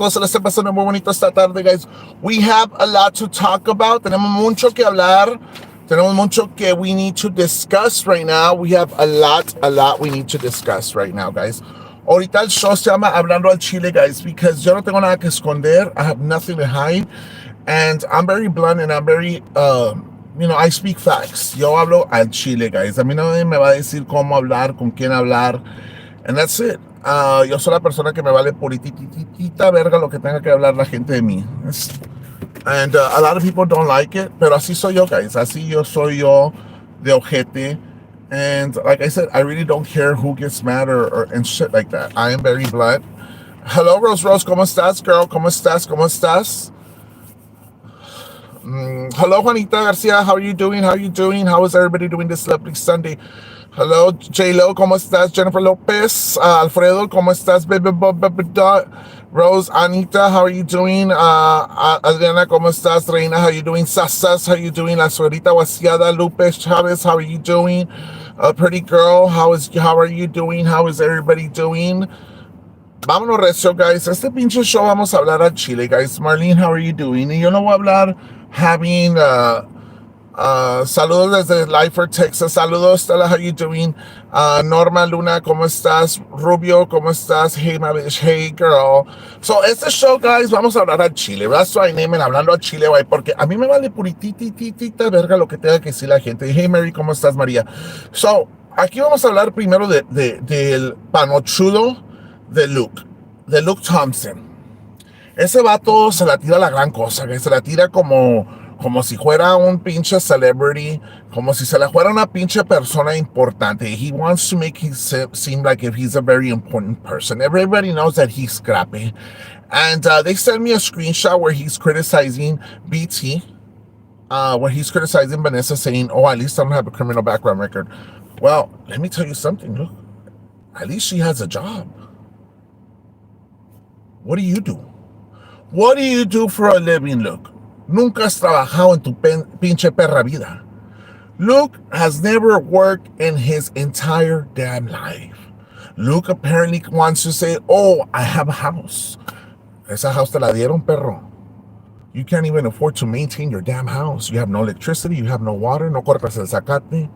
Se le está pasando muy bonito esta tarde, guys. We have a lot to talk about. Tenemos mucho que hablar. Tenemos mucho que we need to discuss right now. We have a lot we need to discuss right now, guys. Ahorita el show se llama Hablando al Chile, guys, because yo no tengo nada que esconder. I have nothing to hide. And I'm very blunt and I'm very, I speak facts. Yo hablo al Chile, guys. A mí nadie me va a decir cómo hablar, con quién hablar. And that's it. Yo soy la persona que me vale purititita verga lo que tenga que hablar la gente de mí. And a lot of people don't like it, pero así soy yo, guys. Así yo soy yo de ojete. And like I said, I really don't care who gets mad or and shit like that. I am very blunt. Hello, Rose. ¿Cómo estás, girl? ¿Cómo estás? Hello, Juanita Garcia. How are you doing? How is everybody doing this lovely Sunday? Hello, J-Lo, ¿cómo estás? Jennifer Lopez, Alfredo, ¿cómo estás? Baby, Rose, Anita, how are you doing? Adriana, ¿cómo estás? Reina, how are you doing? Sasas, how are you doing? La Suerita Wasiada, Lupe Chavez, how are you doing? Pretty girl, how are you doing? How is everybody doing? Vámonos recio, guys. Este pinche show vamos a hablar a Chile, guys. Marlene, how are you doing? Y yo no voy a hablar having... saludos desde Lyford, Texas. Saludos, Stella, how you doing? Norma Luna, ¿cómo estás? Rubio, ¿cómo estás? Hey, my bitch, hey, girl. So, este show, guys, vamos a hablar a Chile. That's why I name it Hablando a Chile, güey, porque a mí me vale purititita verga lo que tenga que decir la gente. Hey, Mary, ¿cómo estás, María? So, aquí vamos a hablar primero del panochudo de Luke Thompson. Ese vato se la tira la gran cosa, que se la tira como si fuera un pinche celebrity, como si se la fuera una pinche persona importante. He wants to make it seem like if he's a very important person. Everybody knows that he's scrappy. And they sent me a screenshot where he's criticizing BT, where he's criticizing Vanessa, saying, oh, at least I don't have a criminal background record. Well, let me tell you something, look. At least she has a job. What do you do? What do you do for a living, Luke? Nunca has trabajado en tu pinche perra vida. Luke has never worked in his entire damn life. Luke apparently wants to say, oh, I have a house. Esa house te la dieron, perro. You can't even afford to maintain your damn house. You have no electricity, you have no water, no cortas el zacate.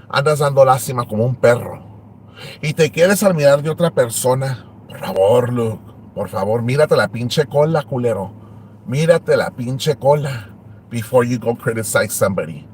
Andas dando lástima como un perro. Y te quieres admirar de otra persona. Por favor, Luke. Por favor, mírate la pinche cola, culero. Mírate la pinche cola before you go criticize somebody.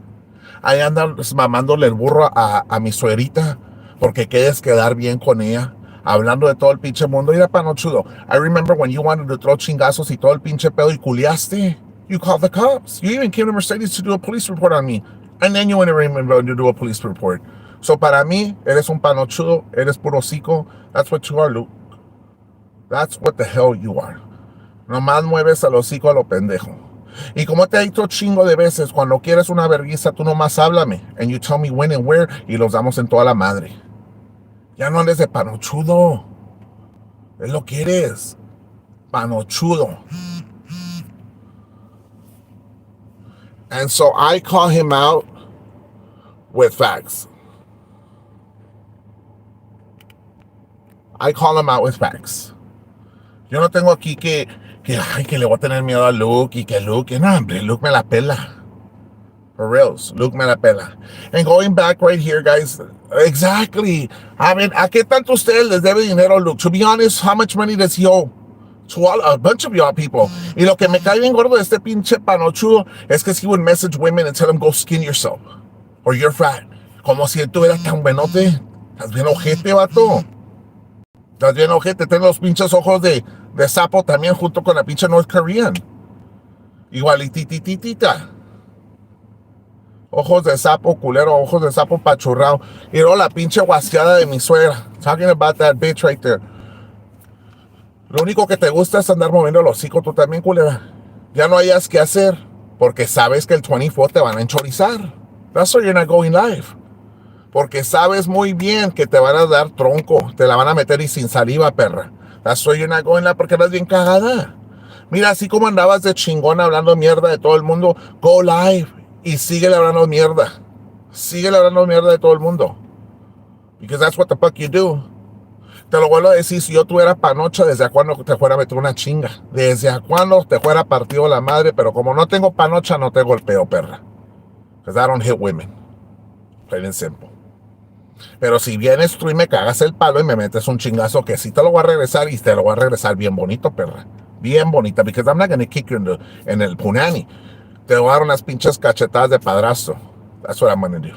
Ahí andan mamándole el burro a mi suegrita porque quieres quedar bien con ella. Hablando de todo el pinche mundo. Mira, panochudo. I remember when you wanted to throw chingazos y todo el pinche pedo y culiaste. You called the cops. You even came to Mercedes to do a police report on me. And then you went to Raymond to do a police report. So para mí, eres un panochudo. Eres puro hocico. That's what you are, Luke. That's what the hell you are. Nomás mueves al hocico a lo pendejo. Y como te he dicho chingo de veces, cuando quieres una vergüenza, tú nomás háblame. And you tell me when and where, y los damos en toda la madre. Ya no andes de panochudo. Es lo que eres. Panochudo. And so I call him out with facts. I call him out with facts. Yo no tengo aquí que le voy a tener miedo a Luke y que Luke, no, hombre, Luke me la pela. For reals, Luke me la pela. And going back right here, guys, exactly. I mean, ¿a qué tanto ustedes les debe dinero a Luke? To be honest, how much money does he owe? To a bunch of y'all people. Y lo que me cae bien gordo de este pinche panochudo es que he would message women and tell them, go skin yourself. Or you're fat. Como si él tuviera tan buenote. Estás bien ojete, vato. Estás bien ojete. Ten los pinches ojos de sapo también junto con la pinche North Korean. Igualitititita. Ojos de sapo, culero, ojos de sapo pachurrao. Y luego la pinche guasqueada de mi suegra. Talking about that bitch right there. Lo único que te gusta es andar moviendo el hocico tú también, culera. Ya no hayas que hacer, porque sabes que el 24 te van a enchorizar. That's why you're not going live. Porque sabes muy bien que te van a dar tronco, te la van a meter y sin saliva, perra. That's why you're not going live, porque eres bien cagada. Mira, así como andabas de chingón hablando mierda de todo el mundo, go live y síguele hablando mierda. Síguele hablando mierda de todo el mundo. Because that's what the fuck you do. Te lo vuelvo a decir, si yo tuviera panocha, ¿desde a cuándo te fuera a meter una chinga? ¿Desde a cuándo te fuera partido la madre? Pero como no tengo panocha, no te golpeo, perra. Because I don't hit women. Plain and simple. Pero si vienes tú y me cagas el palo y me metes un chingazo que sí te lo voy a regresar y te lo voy a regresar bien bonito, perra. Bien bonita. Because I'm not gonna kick you en el punani. Te voy a dar unas pinches cachetadas de padrastro. That's what I'm gonna do.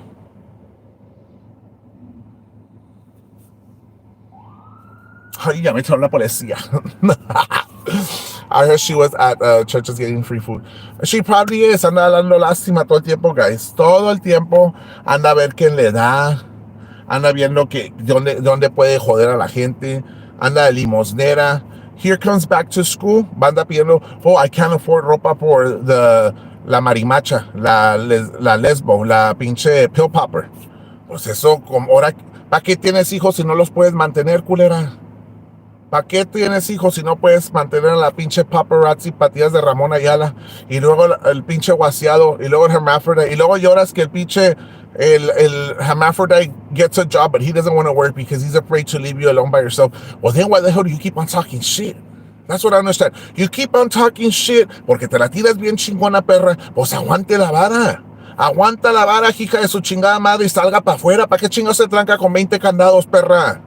Ay, ya me echó la policía. I heard she was at churches getting free food. She probably is. Anda dando lástima todo el tiempo, guys. Todo el tiempo anda a ver quién le da. Anda viendo que dónde puede joder a la gente. Anda de limosnera. Here comes back to school. Anda pidiendo, oh, I can't afford ropa por la marimacha, la lesbo, la pinche pill popper. Pues eso, como ahora, ¿para qué tienes hijos si no los puedes mantener, culera? ¿Para qué tienes hijos si no puedes mantener a la pinche paparazzi patillas de Ramón Ayala? Y luego el pinche guaseado, y luego el hermaphrodite, y luego lloras que el pinche, el hermaphrodite gets a job, but he doesn't want to work because he's afraid to leave you alone by yourself. Well, then why the hell do you keep on talking shit? That's what I understand. You keep on talking shit porque te la tiras bien chingona, perra. Pues aguante la vara. Aguanta la vara, hija de su chingada madre, y salga para afuera. ¿Para qué chingados se tranca con 20 candados, perra?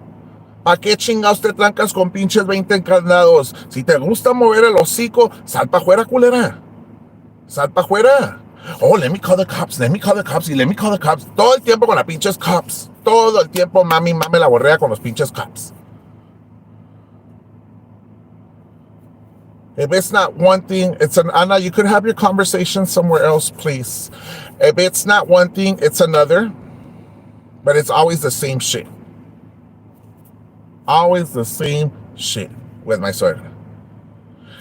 ¿Para qué chingados te trancas con pinches 20 candados? Si te gusta mover el hocico, sal para afuera, culera. Sal para afuera. Oh, let me call the cops, let me call the cops, y let me call the cops. Todo el tiempo con las pinches cops. Todo el tiempo, mami la borrea con los pinches cops. If it's not one thing, it's an... Anna, you could have your conversation somewhere else, please. If it's not one thing, it's another. But it's always the same shit. Always the same shit with my suegra.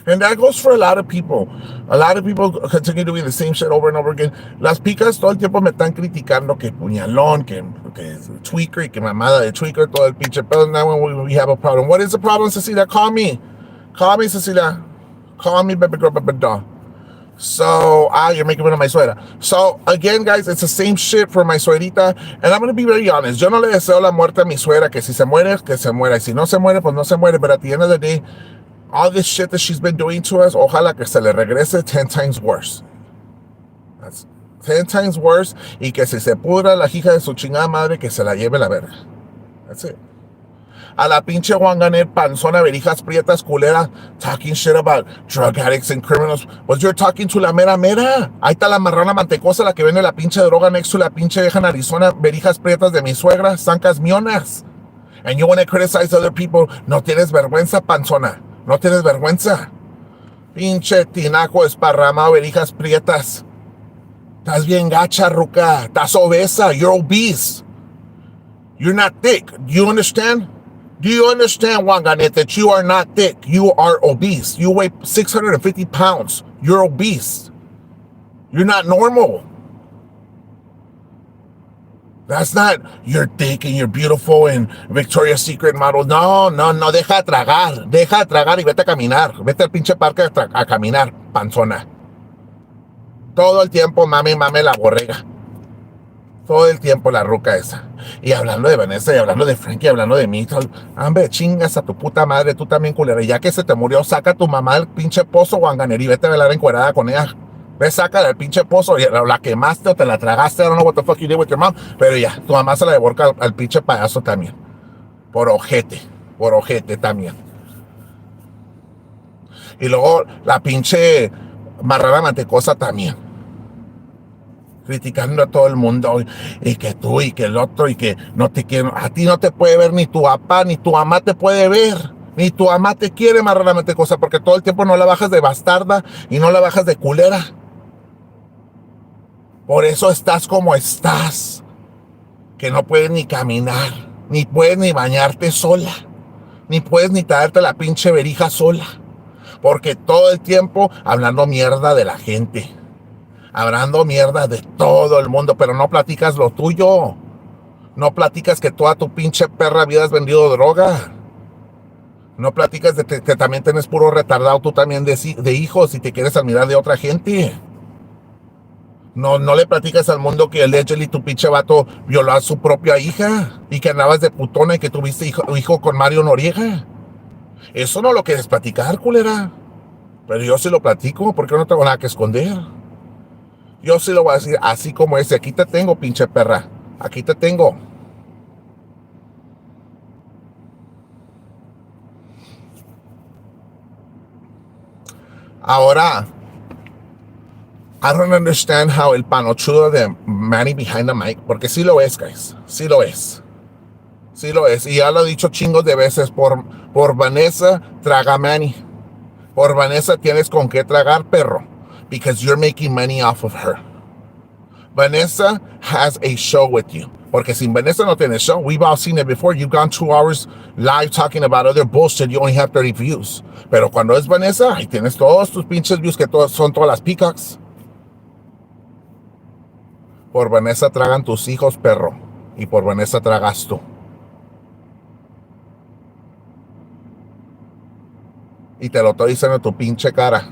And that goes for a lot of people. A lot of people continue doing the same shit over and over again. Las picas todo el tiempo me están criticando que puñalón, que tweaker, y que mamada de tweaker, todo el pinche pedo. Now when we have a problem. What is the problem, Cecilia? Call me. Call me, Cecilia. Call me, baby girl, baby doll. So, you're making fun of my suegra. So, again, guys, it's the same shit for my suegrita. And I'm going to be very honest. Yo no le deseo la muerte a mi suegra, que si se muere, que se muera. Y si no se muere, pues no se muere. But at the end of the day, all this shit that she's been doing to us, ojalá que se le regrese 10 times worse. That's 10 times worse. Y que si se pudra la hija de su chingada madre, que se la lleve la verga. That's it. A la pinche Wanganet panzona, verijas prietas, culera, talking shit about drug addicts and criminals. Pues you're talking to la mera mera. Ahí está la marrana mantecosa, la que vende la pinche droga next to la pinche vieja en Arizona, verijas prietas de mi suegra, zancas mionas. And you want to criticize other people. No tienes vergüenza, panzona. No tienes vergüenza. Pinche tinaco esparramado, verijas prietas. Estás bien gacha, ruca. Estás obesa. You're obese. You're not thick. Do you understand? Do you understand, Wanganet, that you are not thick? You are obese. You weigh 650 pounds. You're obese. You're not normal. That's not you're thick and you're beautiful and Victoria's Secret model. No, deja de tragar y vete a caminar. Vete al pinche parque a caminar, panzona. Todo el tiempo, mame la borrega. Todo el tiempo la ruca esa. Y hablando de Vanessa, y hablando de Frankie, hablando de mí. Hombre, chingas a tu puta madre, tú también, culera. Y ya que se te murió, saca a tu mamá del pinche pozo, Wanganer, y vete a velar encuerada con ella. Ve, saca del pinche pozo, y la quemaste o te la tragaste. I don't know what the fuck you did with your mom. Pero ya, tu mamá se la devorca al pinche payaso también. Por ojete también. Y luego la pinche marrana mantecosa también. Criticando a todo el mundo, y que tú, y que el otro, y que no te quieren. A ti no te puede ver ni tu papá, ni tu mamá te puede ver, ni tu mamá te quiere, marrana mantecosa, porque todo el tiempo no la bajas de bastarda y no la bajas de culera. Por eso estás como estás, que no puedes ni caminar, ni puedes ni bañarte sola, ni puedes ni traerte la pinche verija sola, porque todo el tiempo hablando mierda de la gente. Hablando mierda de todo el mundo, pero no platicas lo tuyo. No platicas que toda tu pinche perra vida has vendido droga. No platicas de que también tienes puro retardado tú también de hijos y te quieres admirar de otra gente. No, no le platicas al mundo que allegedly tu pinche vato violó a su propia hija y que andabas de putona y que tuviste hijo con Mario Noriega. Eso no lo quieres platicar, culera. Pero yo sí lo platico porque no tengo nada que esconder. Yo sí lo voy a decir así como es. Aquí te tengo, pinche perra. Aquí te tengo. Ahora, I don't understand how el panochudo de Manny behind the mic, porque sí lo es, guys. Sí lo es. Sí lo es. Y ya lo he dicho chingos de veces. Por Vanessa, traga Manny. Por Vanessa tienes con qué tragar, perro. Because you're making money off of her. Vanessa has a show with you. Porque sin Vanessa no tienes show. We've all seen it before. You've gone 2 hours live talking about other bullshit. You only have 30 views. Pero cuando es Vanessa, ahí tienes todos tus pinches views que son todas las peacocks. Por Vanessa tragan tus hijos, perro. Y por Vanessa tragas tú. Y te lo estoy diciendo en tu pinche cara.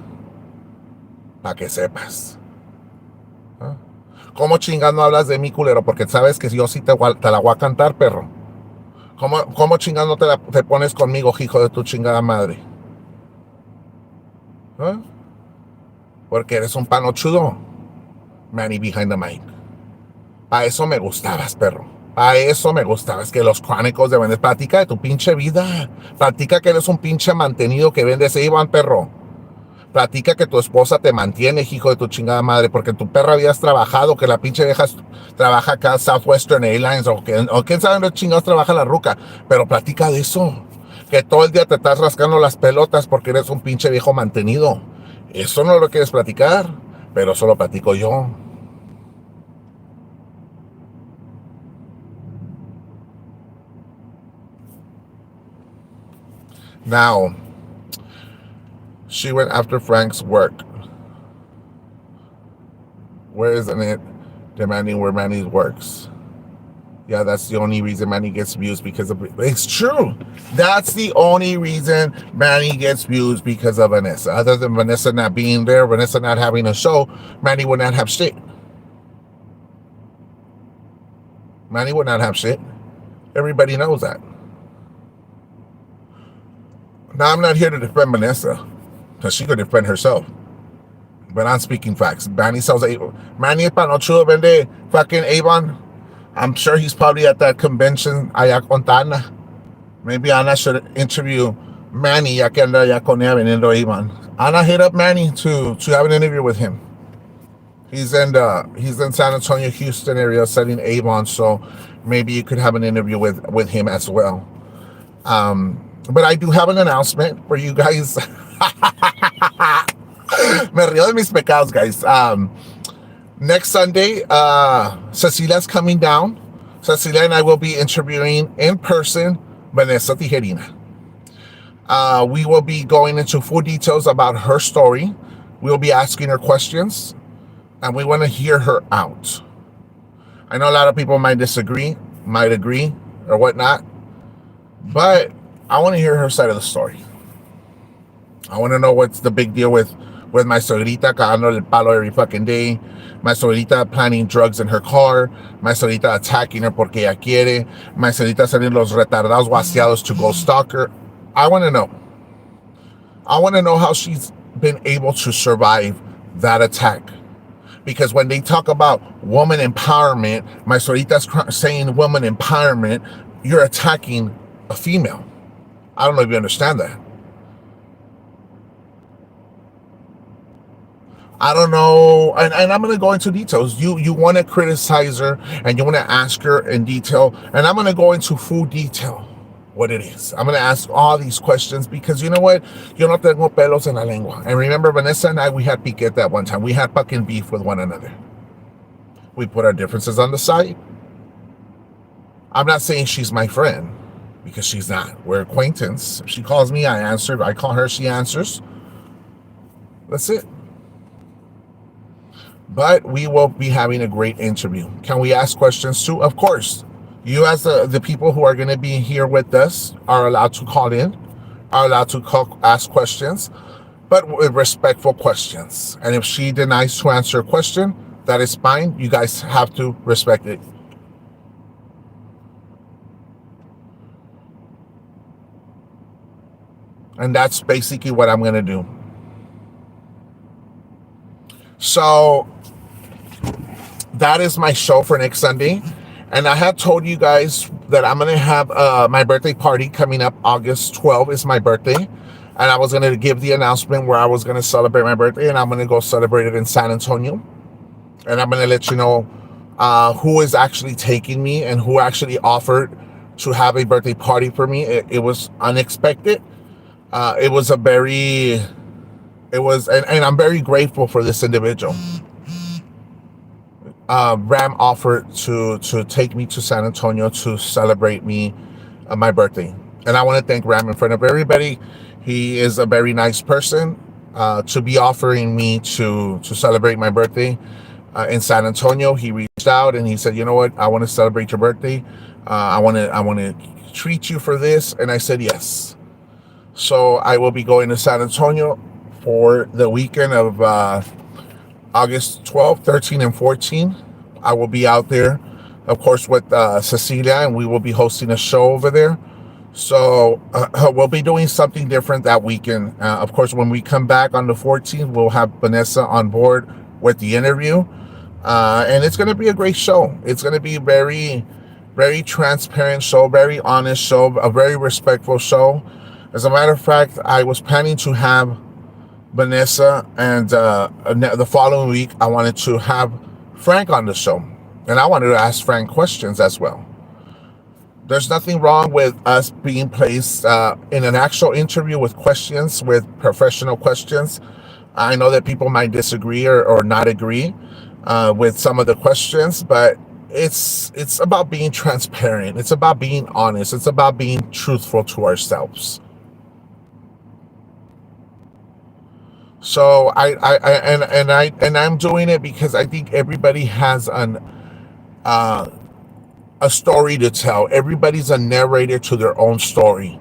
Para que sepas. ¿Ah? ¿Cómo chingando hablas de mí, culero? Porque sabes que yo sí te la voy a cantar, perro. ¿Cómo chingando te pones conmigo, hijo de tu chingada madre? ¿Ah? Porque eres un panochudo. Manny behind the mic. A eso me gustabas, perro. A eso me gustabas. Que los crónicos de vendes. Platica de tu pinche vida. Platica que eres un pinche mantenido que vendes Iván, perro. Platica que tu esposa te mantiene, hijo de tu chingada madre, porque tu perra habías trabajado, que la pinche vieja trabaja acá Southwestern Airlines, o quién sabe dónde chingados trabaja la ruca, pero platica de eso, que todo el día te estás rascando las pelotas porque eres un pinche viejo mantenido. Eso no lo quieres platicar, pero eso lo platico yo. Now, she went after Frank's work. Where isn't it demanding where Manny works? Yeah, that's the only reason Manny gets views because of it. It's true. That's the only reason Manny gets views because of Vanessa. Other than Vanessa not being there, Vanessa not having a show, Manny would not have shit. Manny would not have shit. Everybody knows that. Now, I'm not here to defend Vanessa because she could defend herself. But I'm speaking facts. Manny sells Manny Panochudo vende fucking Avon. I'm sure he's probably at that convention allá con Tana. Maybe Ana should interview Manny ya que anda ya con ella vendiendo Avon. Ana hit up Manny to have an interview with him. He's in San Antonio, Houston area selling Avon, so maybe you could have an interview with him as well. But I do have an announcement for you guys. Me río de mis pecados, guys. Next Sunday, Cecilia's coming down. Cecilia and I will be interviewing in person Vanessa Tijerina. We will be going into full details about her story. We'll be asking her questions, and we want to hear her out. I know a lot of people might agree, or whatnot, but I want to hear her side of the story. I want to know what's the big deal with my suegrita cagando el palo every fucking day, my suegrita planning drugs in her car, my suegrita attacking her porque ella quiere, my suegrita sending los retardados guaseados to go stalk her. I want to know. I want to know how she's been able to survive that attack. Because when they talk about woman empowerment, my suegrita's saying woman empowerment, you're attacking a female. I don't know if you understand that. I don't know, and I'm going to go into details. You want to criticize her, and you want to ask her in detail, and I'm going to go into full detail what it is. I'm going to ask all these questions because you know what? Yo no tengo pelos en la lengua. And remember, Vanessa and I, we had piquete that one time. We had fucking beef with one another. We put our differences on the side. I'm not saying she's my friend because she's not. We're acquaintance. If she calls me, I answer. If I call her, she answers. That's it. But we will be having a great interview. Can we ask questions too? Of course. You as the people who are going to be here with us are allowed to call in, are allowed to ask questions, but with respectful questions. And if she denies to answer a question, That is fine. You guys have to respect it. And that's basically what I'm going to do. So that is my show for next Sunday. And I had told you guys that I'm going to have my birthday party coming up. August 12th is my birthday. And I was going to give the announcement where I was going to celebrate my birthday. And I'm going to go celebrate it in San Antonio. And I'm going to let you know who is actually taking me and who actually offered to have a birthday party for me. It was unexpected. It was and I'm very grateful for this individual. Ram offered to take me to San Antonio to celebrate my birthday. And I want to thank Ram in front of everybody. He is a very nice person to be offering me to celebrate my birthday in San Antonio. He reached out and he said, you know what, I want to celebrate your birthday. I want to treat you for this. And I said yes. So I will be going to San Antonio for the weekend of August 12th, 13, and 14. I will be out there, of course, with Cecilia, and we will be hosting a show over there. So we'll be doing something different that weekend. Of course, when we come back on the 14th, we'll have Vanessa on board with the interview. And it's going to be a great show. It's going to be very, very transparent show, very honest show, a very respectful show. As a matter of fact, I was planning to have Vanessa, and the following week I wanted to have Frank on the show, and I wanted to ask Frank questions as well. There's nothing wrong with us being placed in an actual interview with questions, with professional questions. I know that people might disagree or not agree with some of the questions, but it's about being transparent. It's about being honest. It's about being truthful to ourselves. So I'm doing it because I think everybody has a story to tell. Everybody's a narrator to their own story,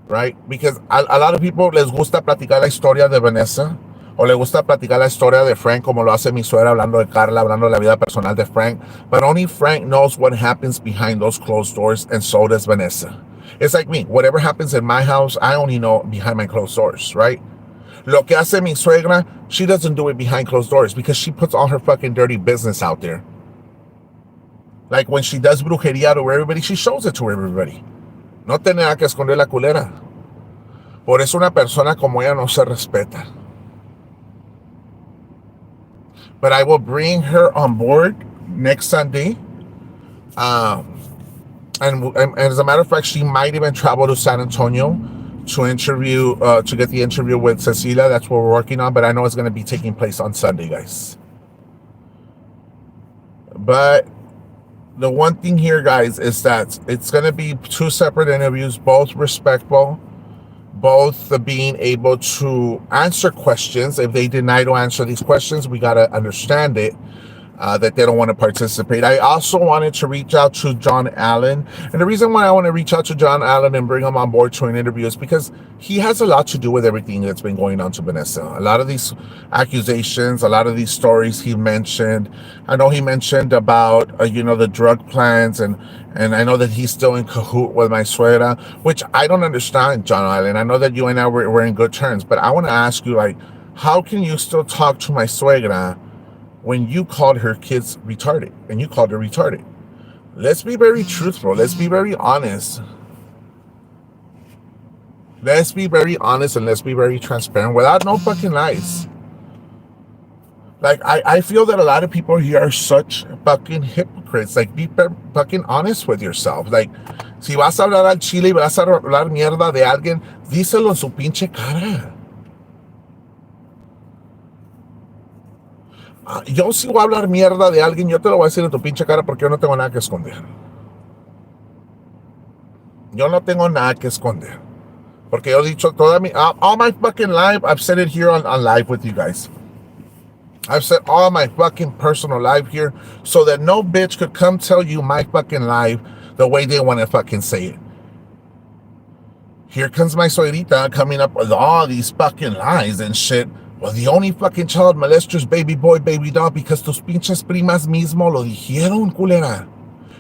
right? Because a lot of people les gusta platicar la historia de Vanessa, o le gusta platicar la historia de Frank, como lo hace mi suegra, hablando de Carla, hablando de la vida personal de Frank. But only Frank knows what happens behind those closed doors, and so does Vanessa. It's like me. Whatever happens in my house, I only know behind my closed doors, right? Lo que hace mi suegra, she doesn't do it behind closed doors because she puts all her fucking dirty business out there. Like when she does brujería to everybody, she shows it to everybody. No tiene nada que esconder la culera. Por eso una persona como ella no se respeta. But I will bring her on board next Sunday. And as a matter of fact, she might even travel to San Antonio to interview, to get the interview with Cecilia. That's what we're working on, but I know it's going to be taking place on Sunday, guys. But the one thing here, guys, is that it's going to be two separate interviews, both respectful, both being able to answer questions. If they deny to answer these questions, we got to understand it. That they don't want to participate. I also wanted to reach out to John Allen. And the reason why I want to reach out to John Allen and bring him on board to an interview is because he has a lot to do with everything that's been going on to Vanessa. A lot of these accusations, a lot of these stories he mentioned. I know he mentioned about, the drug plans, and I know that he's still in cahoot with my suegra, which I don't understand, John Allen. I know that you and I were in good terms, but I want to ask you, how can you still talk to my suegra when you called her kids retarded, and you called her retarded? Let's be very truthful. Let's be very honest. Let's be very honest, and let's be very transparent without no fucking lies. I feel that a lot of people here are such fucking hypocrites. Be fucking honest with yourself. Si vas a hablar al chile y vas a hablar mierda de alguien, díselo en su pinche cara. Yo si voy a hablar mierda de alguien, yo te lo voy a decir en tu pinche cara porque yo no tengo nada que esconder. Yo no tengo nada que esconder. Porque yo he dicho all my fucking life, I've said it here on live with you guys. I've said all my fucking personal life here so that no bitch could come tell you my fucking life the way they want to fucking say it. Here comes my suegrita coming up with all these fucking lies and shit. Well, the only fucking child molesters, baby boy, baby doll, because tus pinches primas mismo lo dijeron, culera.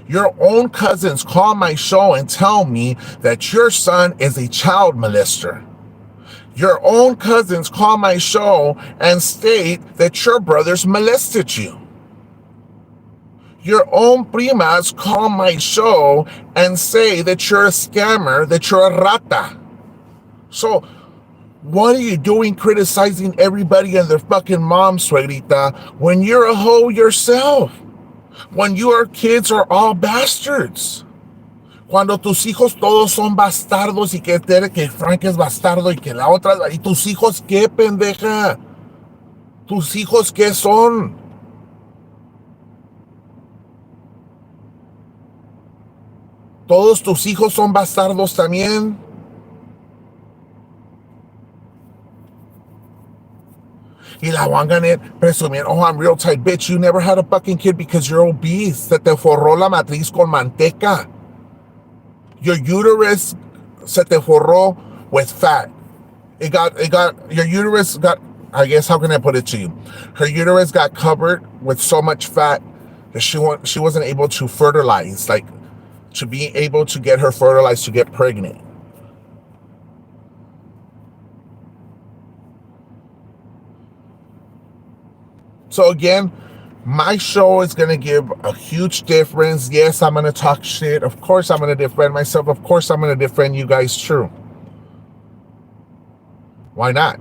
Your own cousins call my show and tell me that your son is a child molester. Your own cousins call my show and state that your brothers molested you. Your own primas call my show and say that you're a scammer, that you're a rata. So, what are you doing criticizing everybody and their fucking mom, suegrita, when you're a hoe yourself? When your kids are all bastards. Cuando tus hijos todos son bastardos y que Frank es bastardo y que la otra... ¿Y tus hijos qué, pendeja? ¿Tus hijos qué son? ¿Todos tus hijos son bastardos también? Y la wanganet presumir, oh, I'm real tight, bitch. You never had a fucking kid because you're obese. Se te forró la matriz con manteca. Your uterus se te forró with fat. Your uterus got, I guess, how can I put it to you? Her uterus got covered with so much fat that she wasn't able to fertilize, like to be able to get her fertilized to get pregnant. So again, my show is going to give a huge difference. Yes, I'm going to talk shit. Of course, I'm going to defend myself. Of course, I'm going to defend you guys true. Why not?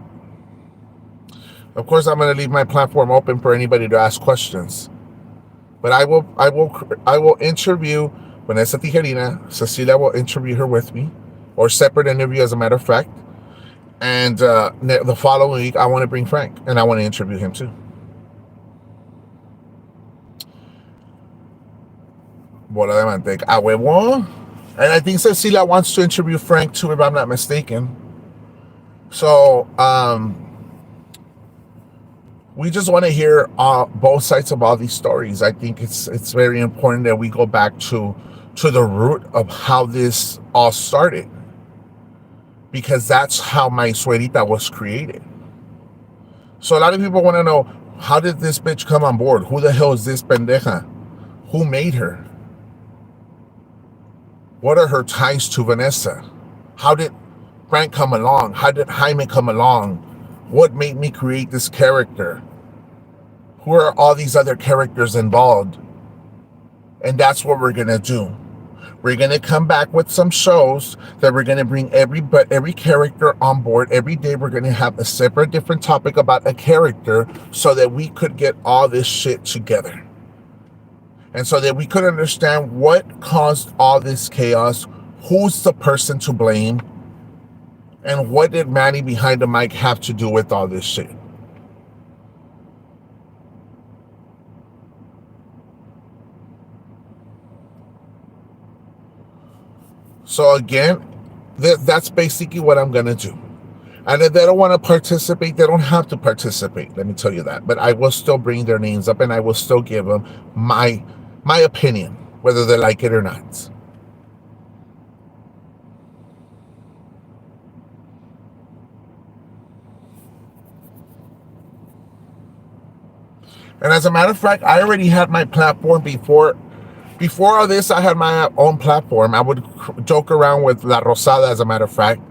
Of course, I'm going to leave my platform open for anybody to ask questions. But I will interview Vanessa Tijerina. Cecilia will interview her with me, or separate interview, as a matter of fact. And the following week, I want to bring Frank, and I want to interview him too. Bola de manteca. A huevo. And I think Cecilia wants to interview Frank too, if I'm not mistaken. So, we just want to hear both sides of all these stories. I think it's very important that we go back to the root of how this all started, because that's how my suegrita was created. So a lot of people want to know, how did this bitch come on board? Who the hell is this pendeja? Who made her? What are her ties to Vanessa? How did Frank come along? How did Jaime come along? What made me create this character? Who are all these other characters involved? And that's what we're going to do. We're going to come back with some shows that we're going to bring every character on board. Every day we're going to have a separate different topic about a character, so that we could get all this shit together. And so that we could understand what caused all this chaos, who's the person to blame, and what did Manny behind the mic have to do with all this shit. So again, that's basically what I'm going to do. And if they don't want to participate, they don't have to participate. Let me tell you that. But I will still bring their names up, and I will still give them my opinion, whether they like it or not. And as a matter of fact, I already had my platform before all this. I had my own platform. I would joke around with La Rosada, as a matter of fact.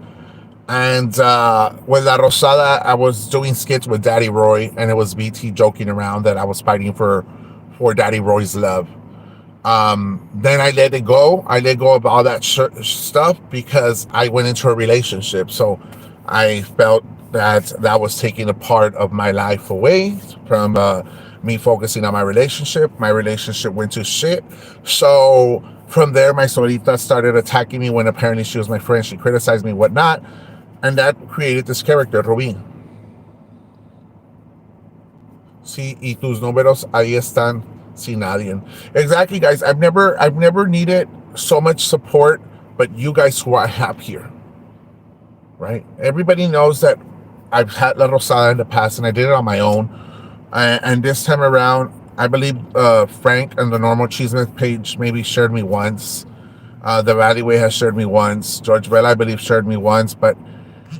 And with La Rosada, I was doing skits with Daddy Roy, and it was BT joking around that I was fighting for Daddy Roy's love. Then I let it go. I let go of all that stuff because I went into a relationship. So I felt that was taking a part of my life away from me focusing on my relationship. My relationship went to shit. So from there, my suegrita started attacking me when apparently she was my friend. She criticized me, whatnot. And that created this character, Rubi. Sí, y tus números ahí están sin nadie. Exactly, guys. I've never needed so much support, but you guys who I have here, right? Everybody knows that I've had La Rosada in the past, and I did it on my own. And this time around, I believe Frank and the Normal Cheesemith page maybe shared me once. The Valleyway has shared me once. George Bell, I believe, shared me once. But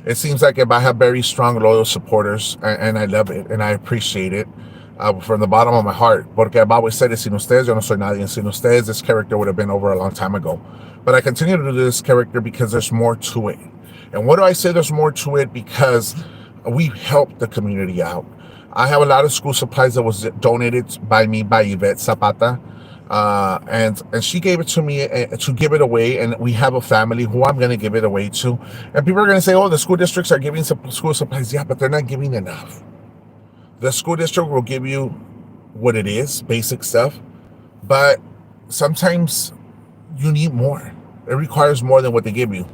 It seems like if I have very strong, loyal supporters, and I love it and I appreciate it from the bottom of my heart. Porque I've always said it, sin ustedes yo no soy nadie. Sin ustedes, this character would have been over a long time ago. But I continue to do this character because there's more to it. And what do I say there's more to it? Because we helped the community out. I have a lot of school supplies that was donated by me by Yvette Zapata. And she gave it to me to give it away, and we have a family who I'm going to give it away to. And people are going to say, oh, the school districts are giving school supplies. Yeah, but they're not giving enough. The school district will give you what it is, basic stuff, but sometimes you need more. It requires more than what they give you.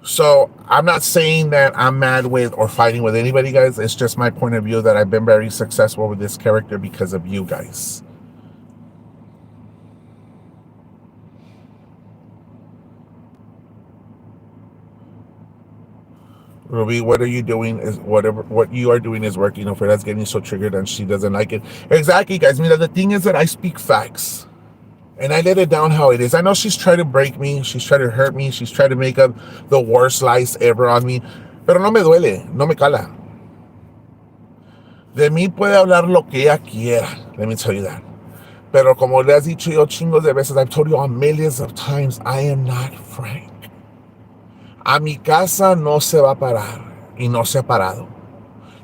So I'm not saying that I'm mad with or fighting with anybody, guys. It's just my point of view that I've been very successful with this character because of you guys. Ruby, what are you doing is what you are doing is working. Ofreda's getting so triggered and she doesn't like it. Exactly, guys. Mira, the thing is that I speak facts. And I let it down how it is. I know she's trying to break me. She's trying to hurt me. She's trying to make up the worst lies ever on me. Pero no me duele. No me cala. De mí puede hablar lo que ella quiera. Let me tell you that. Pero como le has dicho yo chingos de veces, I've told you all millions of times, I am not Frank. A mi casa no se va a parar. Y no se ha parado.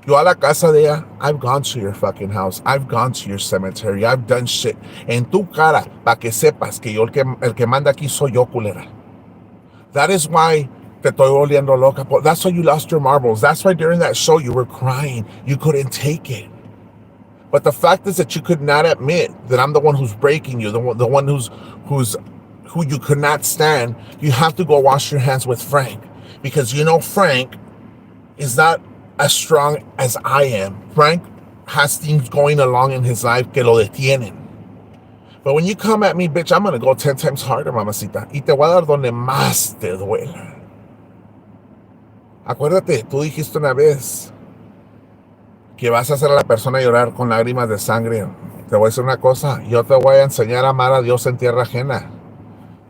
Yo a la casa de ella, I've gone to your fucking house. I've gone to your cemetery. I've done shit. En tu cara, para que sepas que yo el que manda aquí soy yo, culera. That is why te estoy oliendo loca. That's why you lost your marbles. That's why during that show you were crying. You couldn't take it. But the fact is that you could not admit that I'm the one who's breaking you, the one who you could not stand. You have to go wash your hands with Frank. Because you know Frank is not as strong as I am. Frank has things going along in his life que lo detienen. But when you come at me, bitch, I'm going to go 10 times harder, mamacita. Y te voy a dar donde más te duela. Acuérdate, tú dijiste una vez que vas a hacer a la persona llorar con lágrimas de sangre. Te voy a decir una cosa. Yo te voy a enseñar a amar a Dios en tierra ajena.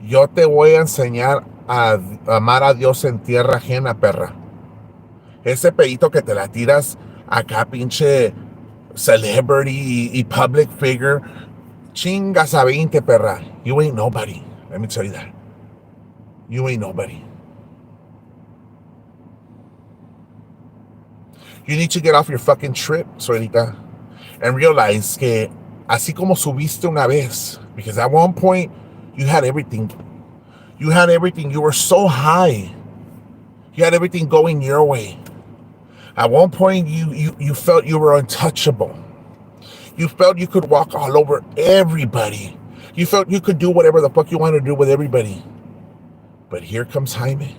Yo te voy a enseñar a amar a Dios en tierra ajena, perra. Ese pedito que te la tiras acá, pinche celebrity y public figure, chingas a 20, perra. You ain't nobody. Let me tell you that. You ain't nobody. You need to get off your fucking trip, suelita, and realize que así como subiste una vez, because at one point you had everything. You had everything. You were so high. You had everything going your way. At one point, you felt you were untouchable. You felt you could walk all over everybody. You felt you could do whatever the fuck you wanted to do with everybody. But here comes Jaime,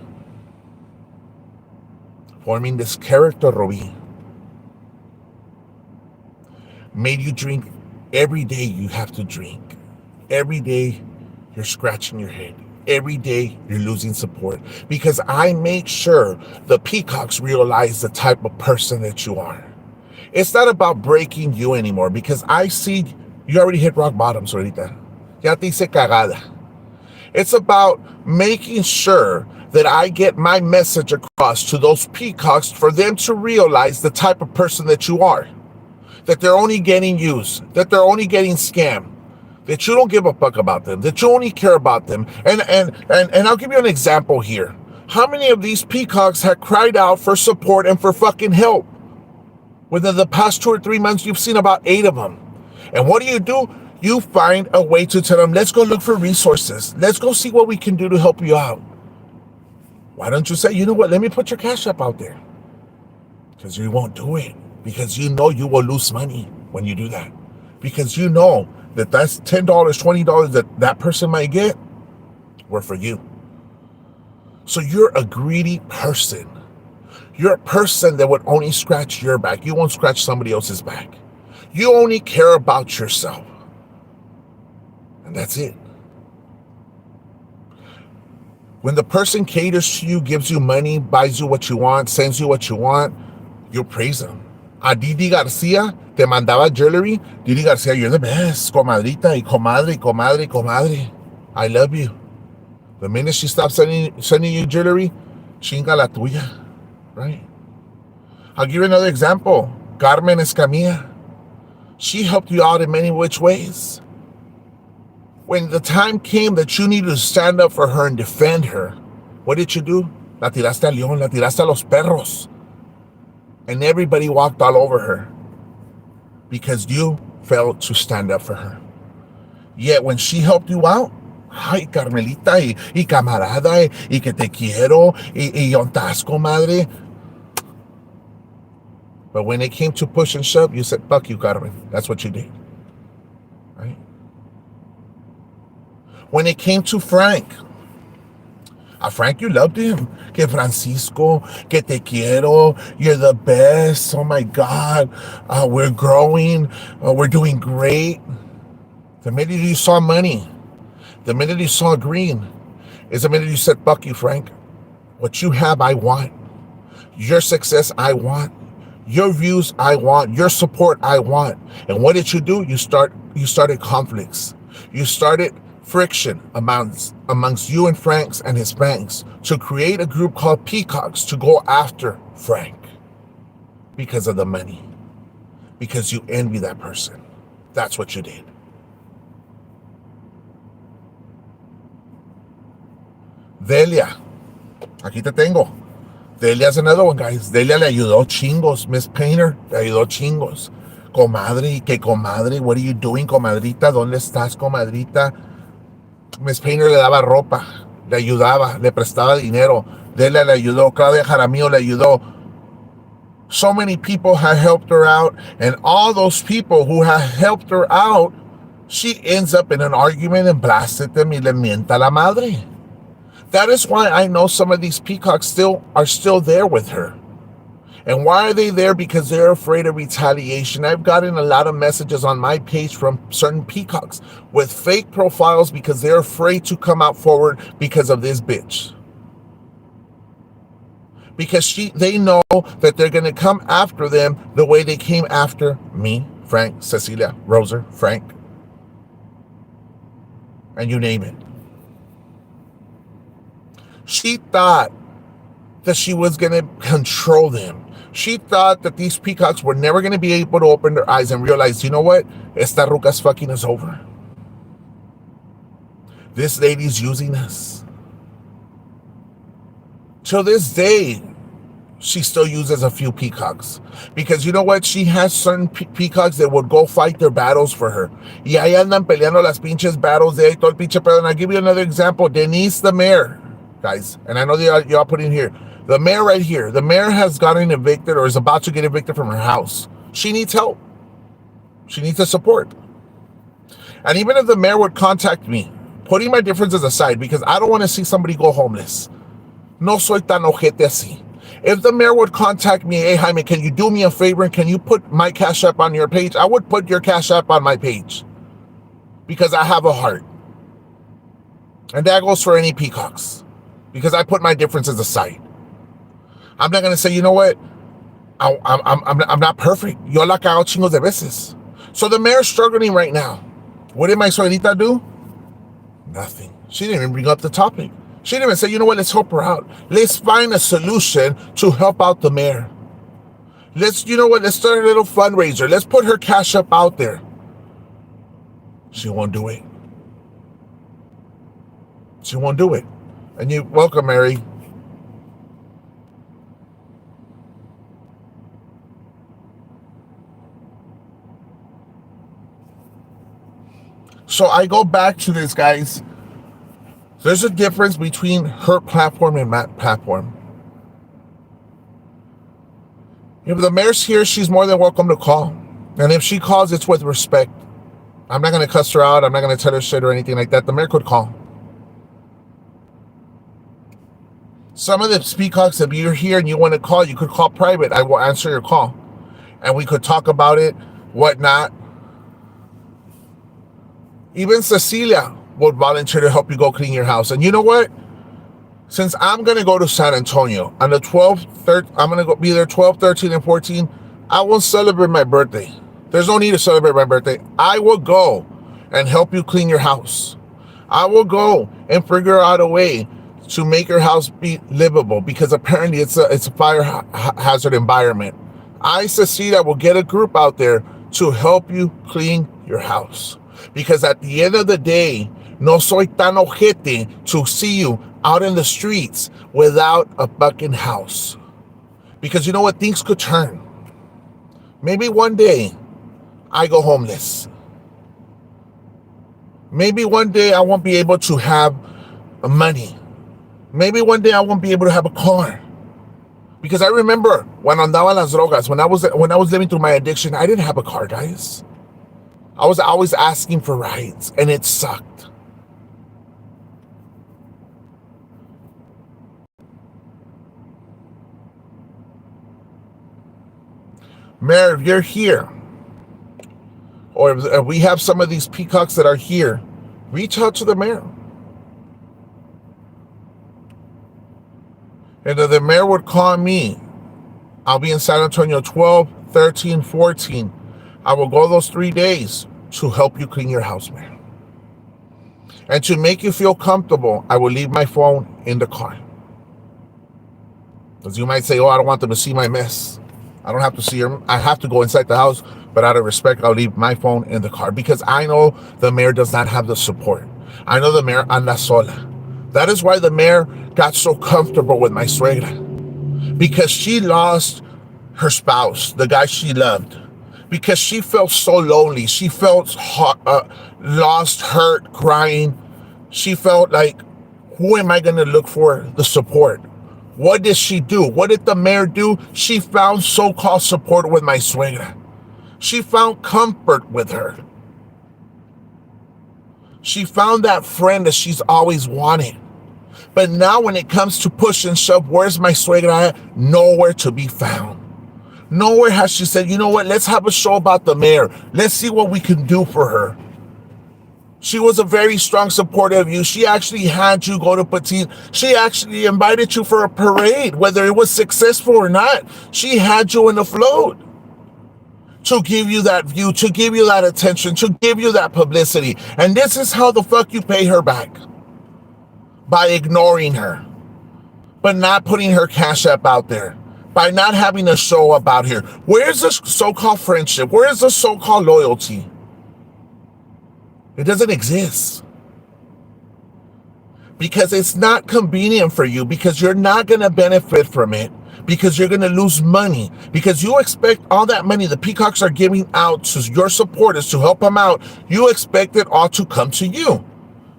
forming this character, Rubi. Made you drink every day. You have to drink. Every day, you're scratching your head. Every day you're losing support because I make sure the peacocks realize the type of person that you are. It's not about breaking you anymore because I see you already hit rock bottom, ahorita. Ya te hice cagada. It's about making sure that I get my message across to those peacocks for them to realize the type of person that you are. That they're only getting used, that they're only getting scammed. That you don't give a fuck about them, that you only care about them. And I'll give you an example here. How many of these peacocks had cried out for support and for fucking help? Within the past 2 or 3 months, you've seen about 8 of them. And what do? You find a way to tell them, let's go look for resources. Let's go see what we can do to help you out. Why don't you say, you know what, let me put your cash app out there? Because you won't do it. Because you know you will lose money when you do that. Because you know that's $10, $20 that person might get were for you. So you're a greedy person. You're a person that would only scratch your back. You won't scratch somebody else's back. You only care about yourself. And that's it. When the person caters to you, gives you money, buys you what you want, sends you what you want, you praise them. A Didi Garcia te mandaba jewelry. Didi Garcia, you're the best, comadrita, y comadre, y comadre, y comadre. I love you. The minute she stops sending you jewelry, chinga la tuya, right? I'll give you another example. Carmen Escamilla. She helped you out in many which ways. When the time came that you needed to stand up for her and defend her, what did you do? La tiraste al león, la tiraste a los perros. And everybody walked all over her because you failed to stand up for her. Yet when she helped you out, ay, Carmelita, y camarada, y que te quiero, y yo tasco, madre. But when it came to push and shove, you said, fuck you, Carmen. That's what you did. Right? When it came to Frank, Frank, you loved him. Que Francisco, que te quiero. You're the best. Oh my God. We're growing. We're doing great. The minute you saw money, the minute you saw green, is the minute you said, fuck you, Frank. What you have, I want. Your success, I want. Your views, I want. Your support, I want. And what did you do? You started conflicts. You started friction amongst you and Frank's and his banks to create a group called Peacocks to go after Frank because of the money. Because you envy that person. That's what you did. Delia. Aquí te tengo. Delia's another one, guys. Delia le ayudó chingos. Miss Painter le ayudó chingos. Comadre, que comadre, what are you doing, comadrita? ¿Dónde estás, comadrita? Miss Painter le daba ropa, le ayudaba, le prestaba dinero. Delia le ayudó. Claudia Jaramillo le ayudó. So many people have helped her out, and all those people who have helped her out, she ends up in an argument and blasted them y le mienta la madre. That is why I know some of these peacocks are still there with her. And why are they there? Because they're afraid of retaliation. I've gotten a lot of messages on my page from certain peacocks with fake profiles because they're afraid to come out forward because of this bitch. Because they know that they're going to come after them the way they came after me, Frank, Cecilia, Roser, Frank, and you name it. She thought that she was going to control them. She thought that these peacocks were never going to be able to open their eyes and realize, you know what? Esta ruca's fucking us over. This lady's using us. Till this day, she still uses a few peacocks. Because you know what? She has certain peacocks that would go fight their battles for her. Y ahí andan peleando las pinches battles de todo el pinche pedo. And I'll give you another example. Denise the mayor, guys. And I know y'all put in here. The mayor right here. The mayor has gotten evicted or is about to get evicted from her house. She needs help. She needs the support. And even if the mayor would contact me, putting my differences aside, because I don't want to see somebody go homeless. No soy tan ojete así. If the mayor would contact me, hey, Jaime, can you do me a favor? Can you put my Cash App on your page? I would put your Cash App on my page because I have a heart. And that goes for any peacocks because I put my differences aside. I'm not going to say, you know what? I'm not perfect. Yo la cago chingos de veces. So the mayor's struggling right now. What did my suegrita do? Nothing. She didn't even bring up the topic. She didn't even say, you know what, let's help her out. Let's find a solution to help out the mayor. Let's start a little fundraiser. Let's put her Cash App out there. She won't do it. She won't do it. And you're welcome, Mary. So I go back to this, guys. There's a difference between her platform and my platform. If the mayor's here, she's more than welcome to call. And if she calls, it's with respect. I'm not going to cuss her out. I'm not going to tell her shit or anything like that. The mayor could call. Some of the peacocks, if you're here and you want to call, you could call private. I will answer your call. And we could talk about it, whatnot. Even Cecilia would volunteer to help you go clean your house. And you know what? Since I'm going to go to San Antonio on the 12th, I'm going to be there 12, 13, and 14, I won't celebrate my birthday. There's no need to celebrate my birthday. I will go and help you clean your house. I will go and figure out a way to make your house be livable because apparently it's a fire hazard environment. I, Cecilia, will get a group out there to help you clean your house. Because at the end of the day, no soy tan ojete to see you out in the streets without a fucking house. Because you know what? Things could turn. Maybe one day I go homeless. Maybe one day I won't be able to have money. Maybe one day I won't be able to have a car. Because I remember when andaba las drogas, when I was living through my addiction, I didn't have a car, guys. I was always asking for rides, and it sucked. Mayor, if you're here, or if we have some of these peacocks that are here, reach out to the mayor. And if the mayor would call me, I'll be in San Antonio 12, 13, 14. I will go those 3 days to help you clean your house, man. And to make you feel comfortable, I will leave my phone in the car. Because you might say, oh, I don't want them to see my mess. I don't have to see them. I have to go inside the house, but out of respect, I'll leave my phone in the car because I know the mayor does not have the support. I know the mayor anda sola. That is why the mayor got so comfortable with my suegra. Because she lost her spouse, the guy she loved. Because she felt so lonely. She felt lost, hurt, crying. She felt like, who am I going to look for the support? What did she do? What did the mayor do? She found so-called support with my suegra. She found comfort with her. She found that friend that she's always wanted. But now when it comes to push and shove, where's my suegra at? Nowhere to be found. Nowhere has she said, you know what, let's have a show about the mayor. Let's see what we can do for her. She was a very strong supporter of you. She actually had you go to Petit. She actually invited you for a parade, whether it was successful or not. She had you in the float to give you that view, to give you that attention, to give you that publicity. And this is how the fuck you pay her back. By ignoring her. But not putting her cash app out there. By not having a show up out here. Where's the so-called friendship? Where's the so-called loyalty? It doesn't exist. Because it's not convenient for you. Because you're not going to benefit from it. Because you're going to lose money. Because you expect all that money the peacocks are giving out to your supporters to help them out. You expect it all to come to you.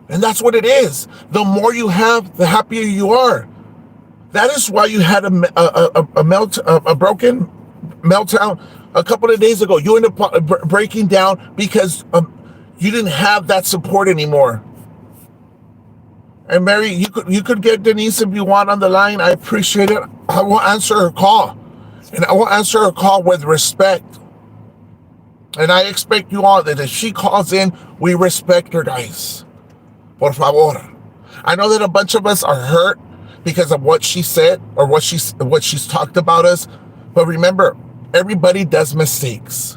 And that's what it is. The more you have, the happier you are. That is why you had a broken meltdown a couple of days ago. You ended up breaking down because you didn't have that support anymore. And Mary, you could get Denise if you want on the line. I appreciate it. I will answer her call. And I will answer her call with respect. And I expect you all that if she calls in, we respect her, guys. Por favor. I know that a bunch of us are hurt because of what she said or what she's talked about us. But remember, everybody does mistakes.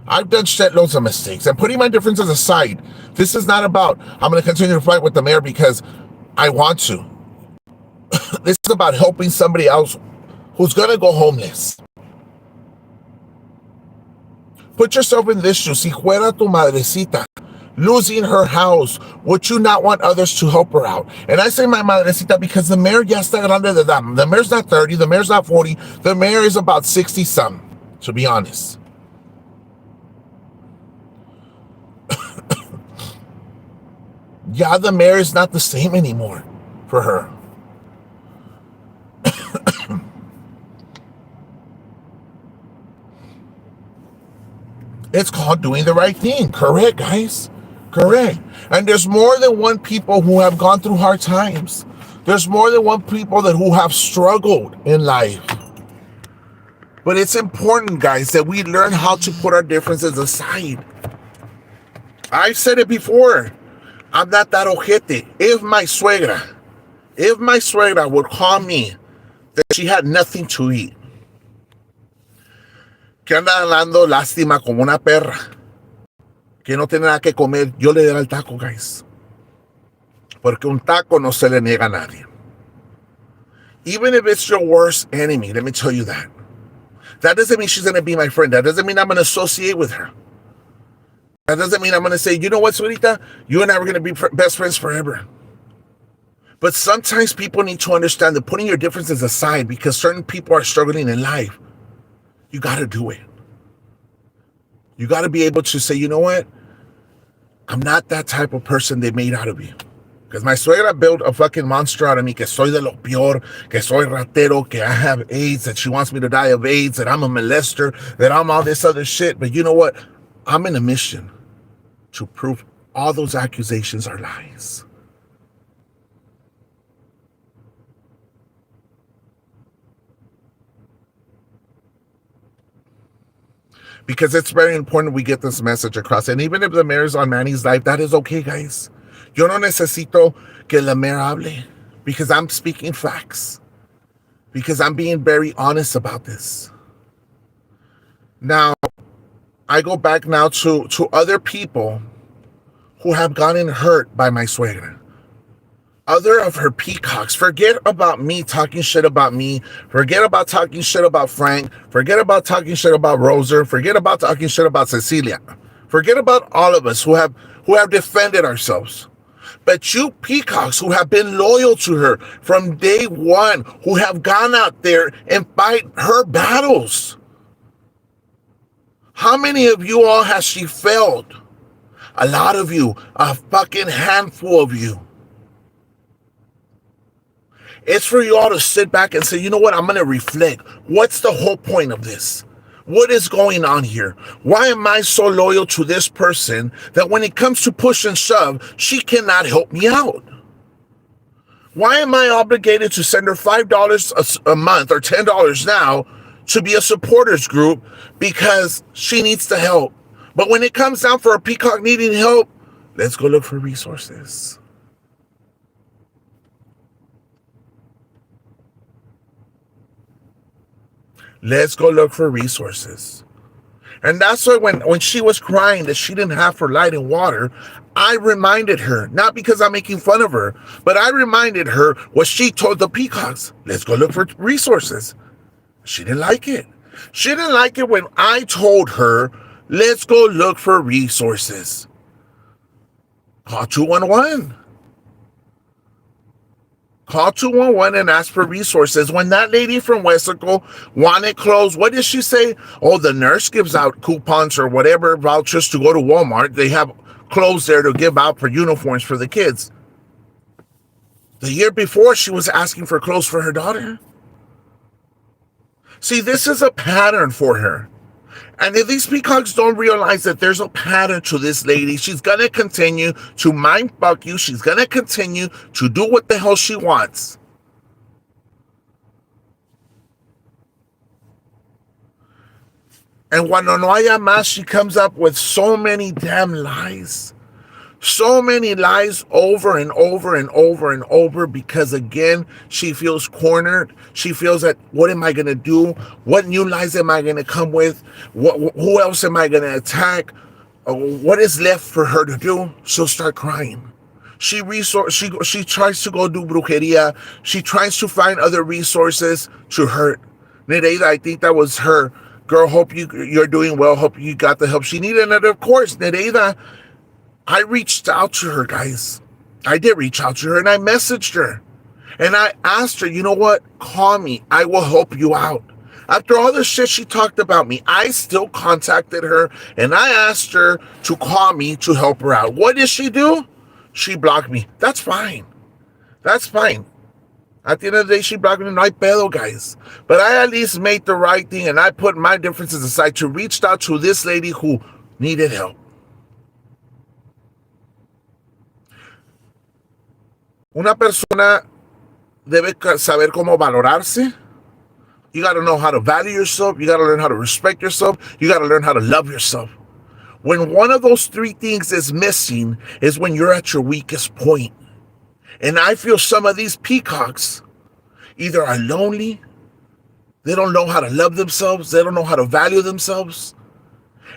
I've done shitloads of mistakes. And putting my differences aside, this is not about, I'm going to continue to fight with the mayor because I want to. This is about helping somebody else who's going to go homeless. Put yourself in this shoe. Si fuera tu madrecita losing her house, would you not want others to help her out? And I say my madrecita because the mayor ya está grande de edad. The mayor's not 30, the mayor's not 40, the mayor is about 60-some, to be honest. Yeah, the mayor is not the same anymore for her. It's called doing the right thing. Correct, guys. Correct. And there's more than one people who have gone through hard times. There's more than one people who have struggled in life. But it's important, guys, that we learn how to put our differences aside. I've said it before. I'm not that ojete. If my suegra would call me that she had nothing to eat, que anda dando lástima como una perra, que no tiene nada que comer, yo le daré el taco, guys. Porque un taco no se le niega a nadie. Even if it's your worst enemy, let me tell you that. That doesn't mean she's going to be my friend. That doesn't mean I'm going to associate with her. That doesn't mean I'm going to say, you know what, Suelita? You and I are going to be best friends forever. But sometimes people need to understand that putting your differences aside because certain people are struggling in life, you got to do it. You got to be able to say, you know what? I'm not that type of person they made out of you. Because my suegra built a fucking monster out of me, que soy de lo peor, que soy ratero, que I have AIDS, that she wants me to die of AIDS, that I'm a molester, that I'm all this other shit. But you know what? I'm in a mission to prove all those accusations are lies. Because it's very important we get this message across. And even if the mayor's on Manny's life, that is okay, guys. Yo no necesito que la mayor hable because I'm speaking facts. Because I'm being very honest about this. Now, I go back now to other people who have gotten hurt by my suegra. Other of her peacocks. Forget about me talking shit about me. Forget about talking shit about Frank. Forget about talking shit about Roser. Forget about talking shit about Cecilia. Forget about all of us who have defended ourselves. But you peacocks who have been loyal to her from day one, who have gone out there and fight her battles. How many of you all has she failed? A lot of you, a fucking handful of you. It's for you all to sit back and say, you know what, I'm going to reflect. What's the whole point of this? What is going on here? Why am I so loyal to this person that when it comes to push and shove, she cannot help me out? Why am I obligated to send her $5 a month or $10 now to be a supporters group because she needs the help? But when it comes down for a peacock needing help, let's go look for resources. Let's go look for resources. And that's why when she was crying that she didn't have for light and water, I reminded her, not because I'm making fun of her, but I reminded her what she told the peacocks. Let's go look for resources. She didn't like it. She didn't like it when I told her, let's go look for resources. Call 211. Call 211 and ask for resources. When that lady from Wesico wanted clothes, what did she say? Oh, the nurse gives out coupons or whatever, vouchers to go to Walmart. They have clothes there to give out for uniforms for the kids. The year before, she was asking for clothes for her daughter. See, this is a pattern for her. And if these peacocks don't realize that there's a pattern to this lady, she's going to continue to mind fuck you. She's going to continue to do what the hell she wants. And cuando no haya más, she comes up with so many damn lies. So many lies over and over and over and over because, again, she feels cornered. She feels that, what am I going to do? What new lies am I going to come with? Who else am I going to attack? What is left for her to do? She'll start crying. She tries to go do brujeria. She tries to find other resources to hurt. Nereida, I think that was her. Girl, hope you're doing well. Hope you got the help she needed. And of course, Nereida, I reached out to her, guys. I did reach out to her and I messaged her. And I asked her, you know what? Call me. I will help you out. After all the shit she talked about me, I still contacted her and I asked her to call me to help her out. What did she do? She blocked me. That's fine. That's fine. At the end of the day, she blocked me. No hay pedo, guys. But I at least made the right thing and I put my differences aside to reach out to this lady who needed help. Una persona debe saber cómo valorarse. You got to know how to value yourself. You got to learn how to respect yourself. You got to learn how to love yourself. When one of those three things is missing is when you're at your weakest point. And I feel some of these peacocks either are lonely, they don't know how to love themselves, they don't know how to value themselves.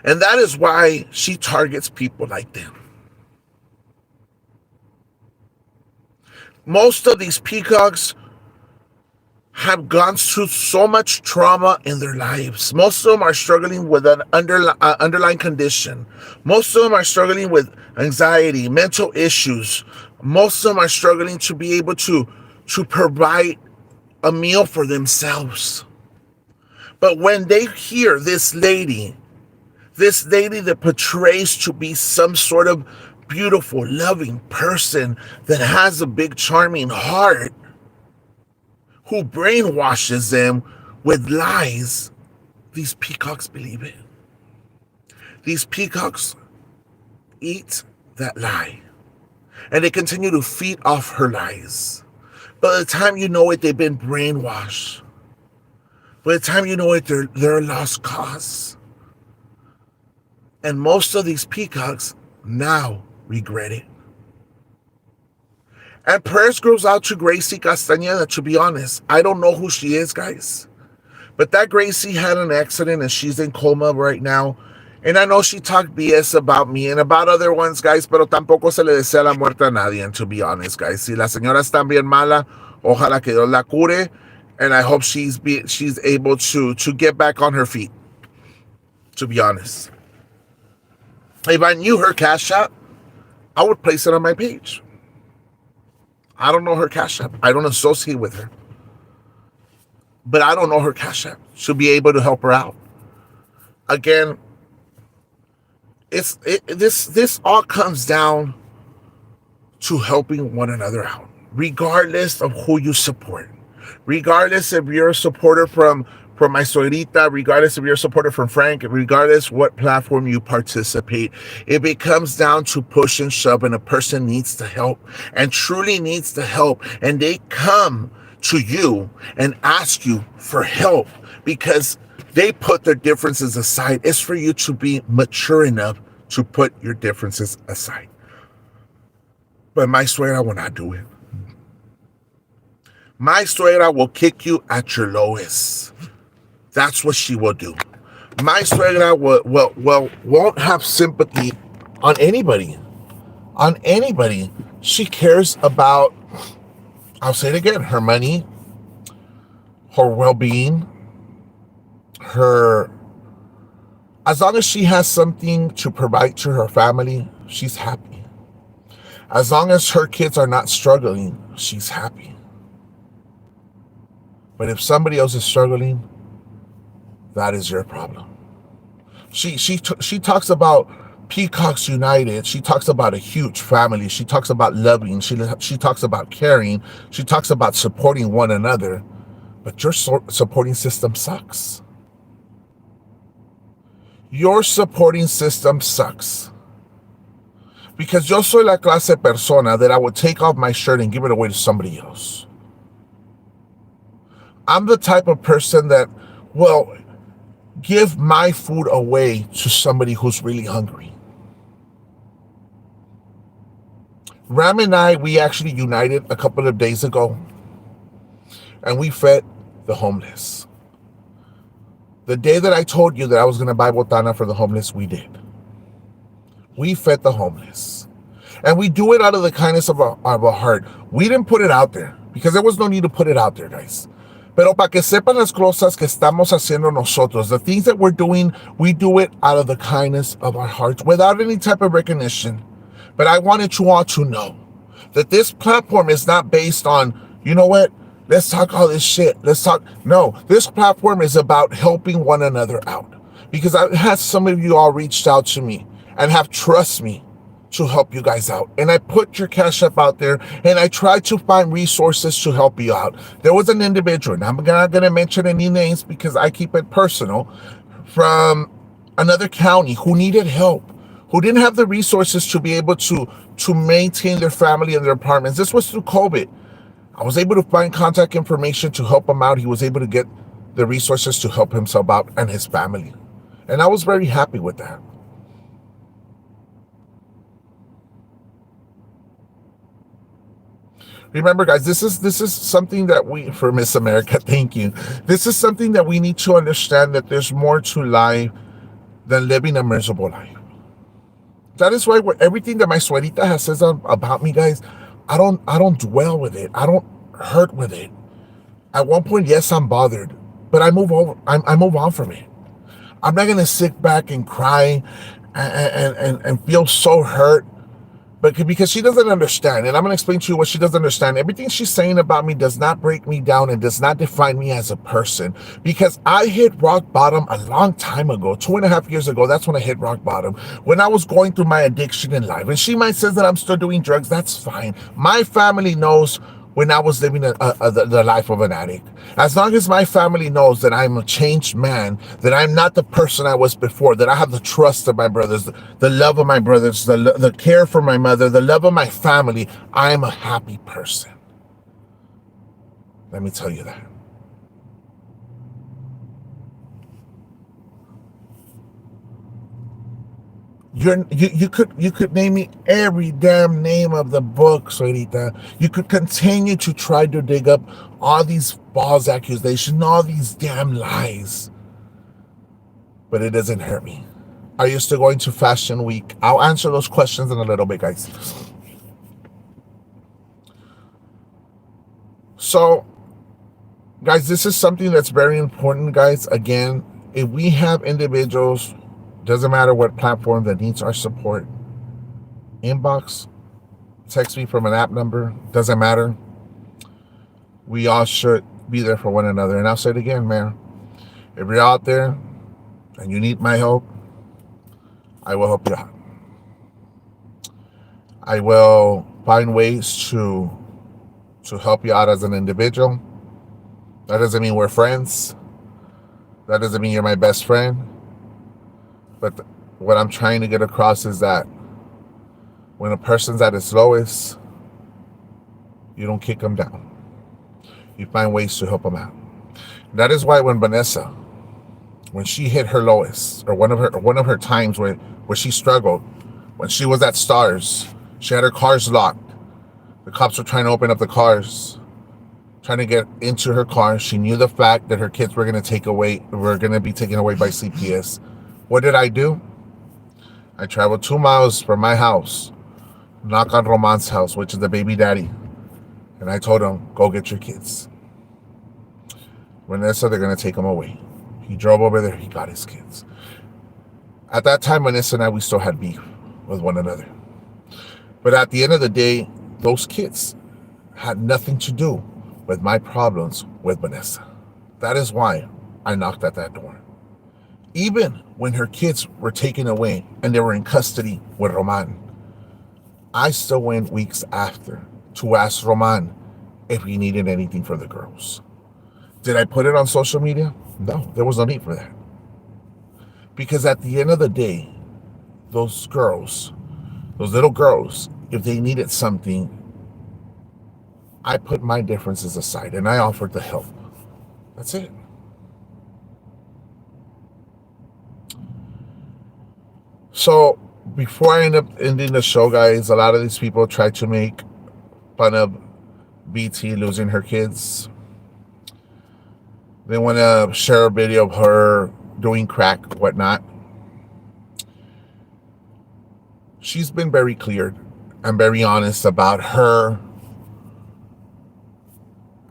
And that is why she targets people like them. Most of these peacocks have gone through so much trauma in their lives. Most of them are struggling with an underlying condition. Most of them are struggling with anxiety, mental issues. Most of them are struggling to be able to provide a meal for themselves. But when they hear this lady that portrays to be some sort of beautiful, loving person that has a big, charming heart, who brainwashes them with lies, these peacocks believe it. These peacocks eat that lie, and they continue to feed off her lies. By the time you know it, they've been brainwashed. By the time you know it, they're a lost cause. And most of these peacocks now regret it. And prayers goes out to Gracie Castañeda, to be honest. I don't know who she is, guys. But that Gracie had an accident and she's in coma right now. And I know she talked BS about me and about other ones, guys, pero tampoco se le desea la muerte a nadie, and to be honest, guys. Si la señora está bien mala, ojalá que Dios la cure. And I hope she's able to get back on her feet, to be honest. If I knew her Cash App, I would place it on my page. I don't know her Cash App. I don't associate with her. But I don't know her Cash App. She'll be able to help her out. Again, this all comes down to helping one another out, regardless of who you support. Regardless if you're a supporter from my suegrita, regardless if you're a supporter from Frank, regardless what platform you participate, if it comes down to push and shove and a person needs to help and truly needs to help, and they come to you and ask you for help because they put their differences aside, it's for you to be mature enough to put your differences aside. But my suegra will not do it. My suegra will kick you at your lowest. That's what she will do. My suegra won't have sympathy on anybody. On anybody. She cares about, I'll say it again, her money, her well-being, as long as she has something to provide to her family, she's happy. As long as her kids are not struggling, she's happy. But if somebody else is struggling, that is your problem. She talks about Peacocks United. She talks about a huge family. She talks about loving. She talks about caring. She talks about supporting one another. But your supporting system sucks. Your supporting system sucks. Because yo soy la clase persona that I would take off my shirt and give it away to somebody else. I'm the type of person that will give my food away to somebody who's really hungry. Ram and I, we actually united a couple of days ago, and we fed the homeless. The day that I told you that I was going to buy botana for the homeless, we did. We fed the homeless. And we do it out of the kindness of our heart. We didn't put it out there because there was no need to put it out there, guys. Pero para que sepan las cosas que estamos haciendo nosotros, the things that we're doing, we do it out of the kindness of our hearts without any type of recognition. But I wanted you all to know that this platform is not based on, you know what, let's talk all this shit. No, this platform is about helping one another out. Because I've had some of you all reached out to me and have trust me to help you guys out. And I put your Cash App out there and I tried to find resources to help you out. There was an individual, and I'm not going to mention any names because I keep it personal, from another county who needed help, who didn't have the resources to be able to maintain their family and their apartments. This was through COVID. I was able to find contact information to help him out. He was able to get the resources to help himself out and his family. And I was very happy with that. Remember, guys, this is something that we, for Miss America, thank you. This is something that we need to understand, that there's more to life than living a miserable life. That is why everything that my suegrita has said about me, guys, I don't dwell with it. I don't hurt with it. At one point, yes, I'm bothered, but I move over. I move on from it. I'm not gonna sit back and cry and feel so hurt, but because she doesn't understand, and I'm gonna explain to you what she doesn't understand. Everything she's saying about me does not break me down and does not define me as a person. Because I hit rock bottom a long time ago, 2.5 years ago. That's when I hit rock bottom. When I was going through my addiction in life, and she might say that I'm still doing drugs. That's fine. My family knows when I was living the life of an addict. As long as my family knows that I'm a changed man, that I'm not the person I was before, that I have the trust of my brothers, the love of my brothers, the care for my mother, the love of my family, I'm a happy person. Let me tell you that. You could name me every damn name of the book, Sarita. You could continue to try to dig up all these false accusations, all these damn lies, but it doesn't hurt me. Are you still going to Fashion Week? I'll answer those questions in a little bit, guys. So, guys, this is something that's very important, guys. Again, if we have individuals, doesn't matter what platform, that needs our support, inbox, text me from an app number, doesn't matter. We all should be there for one another. And I'll say it again, man. If you're out there and you need my help, I will help you out. I will find ways to help you out as an individual. That doesn't mean we're friends. That doesn't mean you're my best friend. But what I'm trying to get across is that when a person's at its lowest, you don't kick them down. You find ways to help them out. That is why when Vanessa, when she hit her lowest, or one of her times where she struggled, when she was at Stars, she had her cars locked. The cops were trying to open up the cars, trying to get into her car. She knew the fact that her kids were going to be taken away by CPS. What did I do? I traveled 2 miles from my house, knock on Roman's house, which is the baby daddy, and I told him, go get your kids. Vanessa, they're going to take them away. He drove over there, he got his kids. At that time, Vanessa and I, we still had beef with one another. But at the end of the day, those kids had nothing to do with my problems with Vanessa. That is why I knocked at that door. Even when her kids were taken away and they were in custody with Roman, I still went weeks after to ask Roman if he needed anything for the girls. Did I put it on social media? No, there was no need for that. Because at the end of the day, those little girls, if they needed something, I put my differences aside and I offered to help. That's it. So before I end up ending the show, guys, a lot of these people try to make fun of BT losing her kids. They want to share a video of her doing crack, whatnot. She's been very clear and very honest about her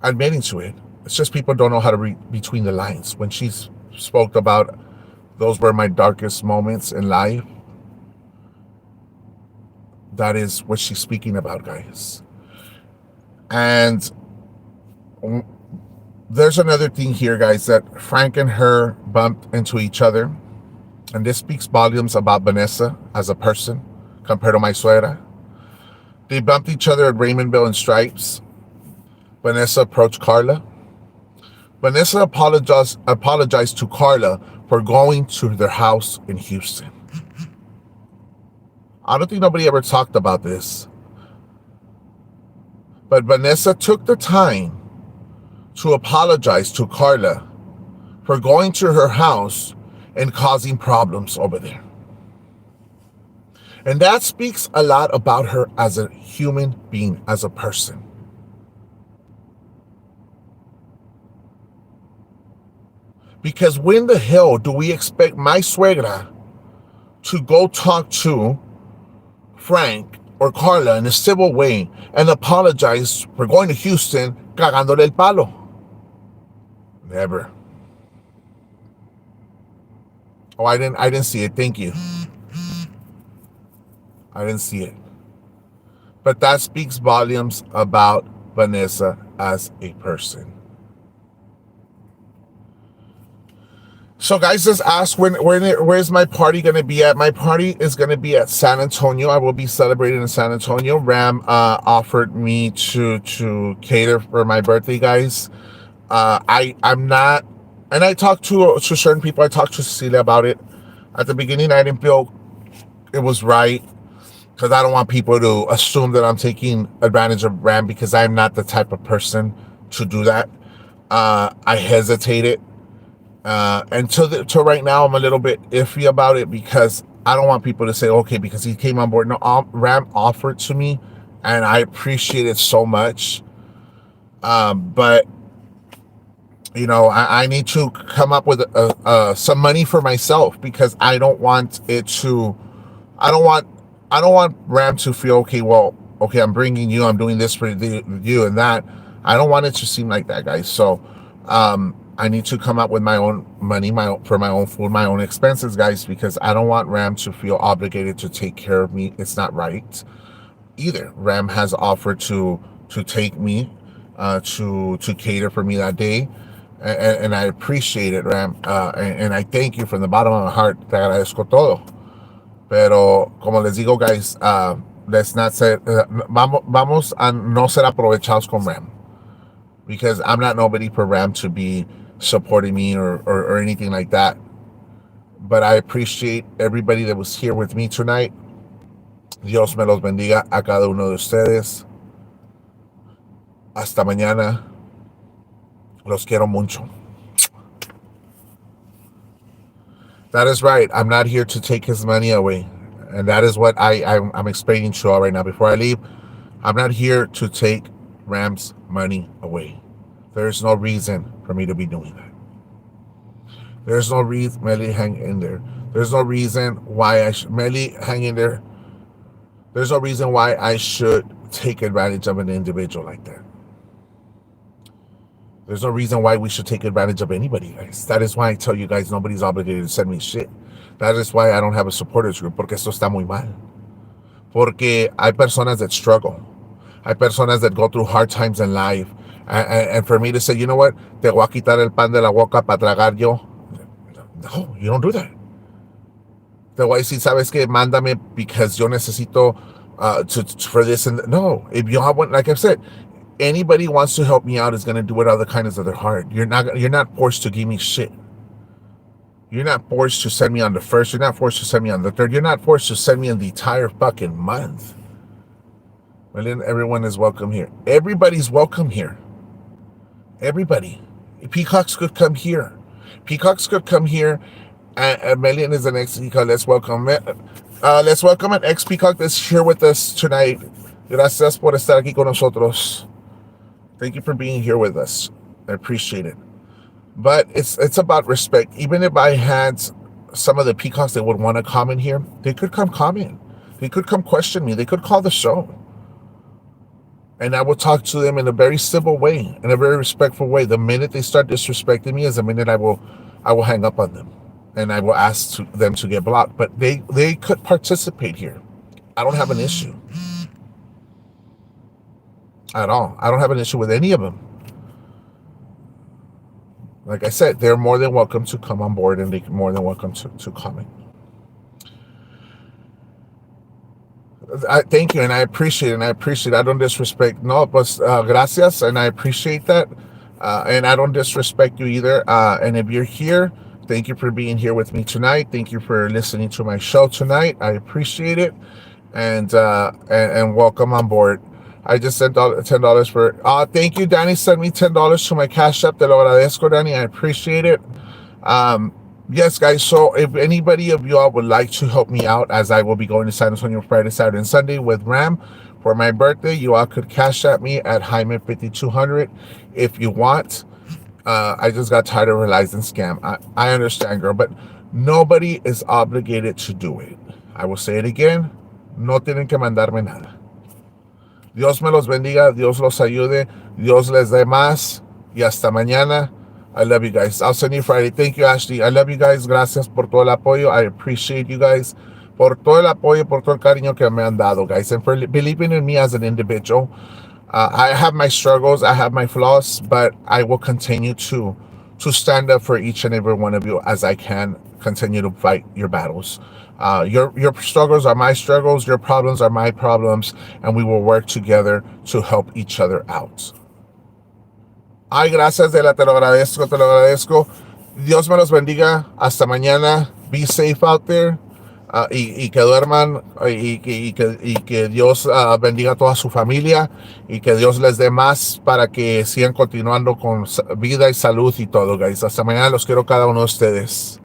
admitting to it. It's just people don't know how to read between the lines. When she spoke about those were my darkest moments in life, that is what she's speaking about, guys. And there's another thing here, guys, that Frank and her bumped into each other. And this speaks volumes about Vanessa as a person compared to my suegra. They bumped each other at Raymondville and Stripes. Vanessa approached Carla. Vanessa apologized to Carla for going to their house in Houston. I don't think nobody ever talked about this. But Vanessa took the time to apologize to Carla for going to her house and causing problems over there. And that speaks a lot about her as a human being, as a person. Because when the hell do we expect my suegra to go talk to Frank or Carla in a civil way and apologize for going to Houston cagándole el palo. Never. Oh, I didn't see it. Thank you. I didn't see it. But that speaks volumes about Vanessa as a person. So guys, just ask where's my party going to be at? My party is going to be at San Antonio. I will be celebrating in San Antonio. Ram offered me to cater for my birthday, guys. I'm not, and I talked to certain people. I talked to Cecilia about it. At the beginning, I didn't feel it was right because I don't want people to assume that I'm taking advantage of Ram because I'm not the type of person to do that. I hesitated. And till right now, I'm a little bit iffy about it because I don't want people to say, okay, because he came on board. No, Ram offered to me, and I appreciate it so much. But you know, I need to come up with some money for myself because I don't want it to. I don't want Ram to feel okay. Well, okay, I'm bringing you. I'm doing this for you and that. I don't want it to seem like that, guys. So, I need to come up with my own money, for my own food, my own expenses, guys, because I don't want Ram to feel obligated to take care of me. It's not right either. Ram has offered to take me, to cater for me that day, and I appreciate it, Ram, and I thank you from the bottom of my heart. Te agradezco todo. Pero como les digo, guys, let's not say vamos a no ser aprovechados con Ram, because I'm not nobody for Ram to be supporting me or anything like that. But I appreciate everybody that was here with me tonight. Dios me los bendiga a cada uno de ustedes. Hasta mañana. Los quiero mucho. That is right. I'm not here to take his money away. And that is what I'm explaining to you all right now. Before I leave, I'm not here to take Ram's money away. There's no reason for me to be doing that. There's no reason, Melly, hang in there. There's no reason why Melly, hang in there. There's no reason why I should take advantage of an individual like that. There's no reason why we should take advantage of anybody, guys. That is why I tell you guys nobody's obligated to send me shit. That is why I don't have a supporters group, porque esto está muy mal. Porque hay personas that struggle. Hay personas that go through hard times in life. And for me to say, you know what, te voy a quitar el pan de la boca para tragar yo. No, you don't do that. Te voy a decir, sabes que mándame because yo necesito for this and no. If you have one, like I've said, anybody wants to help me out is going to do it out of the kindness of their heart. You're not forced to give me shit. You're not forced to send me on the first. You're not forced to send me on the third. You're not forced to send me on the entire fucking month. Well, then everyone is welcome here. Everybody's welcome here. Everybody. Peacocks could come here. Peacocks could come here. And Melian is the next peacock. Let's welcome an ex-peacock that's here with us tonight. Gracias por estar aquí con nosotros. Thank you for being here with us. I appreciate it. But it's about respect. Even if I had some of the peacocks that would want to comment here, they could come comment. They could come question me. They could call the show. And I will talk to them in a very civil way, in a very respectful way. The minute they start disrespecting me is the minute I will hang up on them. And I will ask them to get blocked. But they could participate here. I don't have an issue. At all. I don't have an issue with any of them. Like I said, they're more than welcome to come on board and they're more than welcome to comment. Thank you, and I appreciate it. I don't disrespect. No, but gracias, and I appreciate that. And I don't disrespect you either. And if you're here, thank you for being here with me tonight. Thank you for listening to my show tonight. I appreciate it, and welcome on board. I just sent $10 for. Thank you, Danny. Sent me $10 to my Cash App. Te lo agradezco, Danny. I appreciate it. Yes, guys, so if anybody of you all would like to help me out, as I will be going to San Antonio Friday, Saturday, and Sunday with Ram for my birthday, you all could Cash App me at Jaime5200 if you want. I just got tired of realizing scam. I understand, girl, but nobody is obligated to do it. I will say it again. No tienen que mandarme nada. Dios me los bendiga, Dios los ayude, Dios les dé más y hasta mañana. I love you guys. I'll send you Friday. Thank you, Ashley. I love you guys. Gracias por todo el apoyo. I appreciate you guys por todo el apoyo, por todo el cariño que me han dado, guys, and for believing in me as an individual. I have my struggles, I have my flaws, but I will continue to stand up for each and every one of you as I can continue to fight your battles. Your struggles are my struggles, your problems are my problems, and we will work together to help each other out. Ay, gracias, Dela, te lo agradezco, te lo agradezco. Dios me los bendiga. Hasta mañana. Be safe out there. Y que duerman y que Dios bendiga a toda su familia y que Dios les dé más para que sigan continuando con vida y salud y todo, guys. Hasta mañana, los quiero cada uno de ustedes.